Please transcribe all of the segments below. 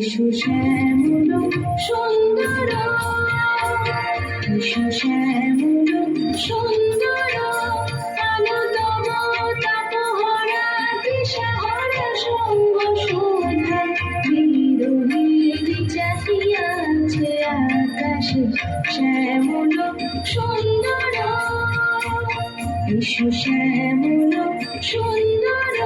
এসো শ্যামল সুন্দর, এসো শ্যামল সুন্দর, আলো তব তাপহরা দিশাহারা সঙ্গ শোধা, বিরোহী চাহিয়াছে আকাশে শ্যামল সুন্দর, এসো শ্যামল সুন্দর।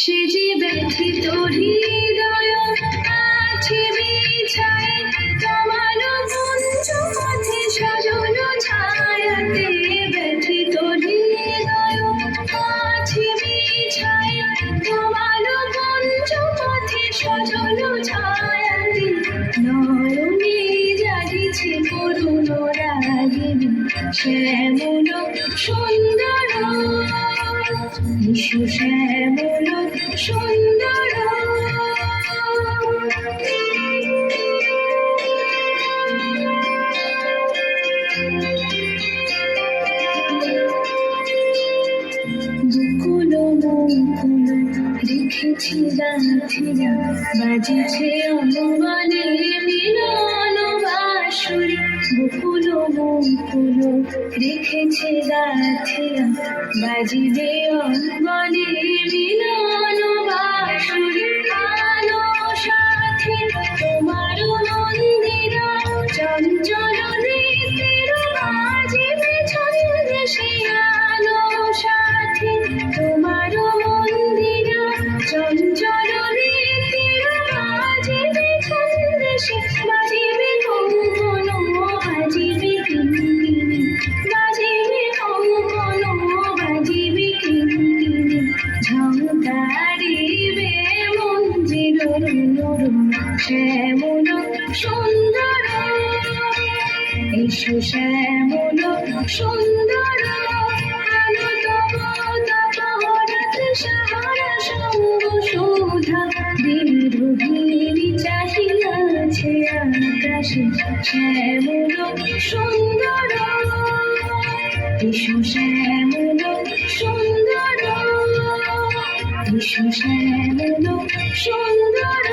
সে যে ব্যথিত হৃদয় আছে বিছায়, তোমার কুঞ্জ পথে সজল ছায়াতে, ব্যথিত হৃদয় আছে বিছায়, তোমার কুঞ্জ পথে সজল ছায়াতে, নয়নে জাগিছে করুণ রাগিনী শ্যামল সুন্দর, এসো শ্যামল সুন্দর। দুকুল মুকুল রেখেছি গাঁথিয়া, বাজিছে অঙ্গনে মিলন বাঁশুরি, বকুল মুকুল রেখেছে গাঁথিয়া, বাজিবে অঙ্গনে মিলন বাঁশুরি, আলো সাথী তোমার মন্দির, চঞ্চল নৃত্যের বাজিবে ছন্দে, আলো সাথী তোমার মন্দির, চঞ্চল নৃত্যের বাজিবে ছন্দে, বাজিবে কঙ্কণ বাজিবে কিঙ্কিণী, বাজিবে কঙ্কণ বাজিবে কিঙ্কিণী, ঝংকারিবে মঞ্জির নরম শ্যামল সুন্দর, এসো শ্যামল সুন্দর, আলো তব তাপহরা দিশাহারা সঙ্গ শোধা, বিরোহী চাহিয়াছে আকাশে শ্যামল সুন্দর, এসো শ্যামল সুন্দর, এসো শ্যামল সুন্দর।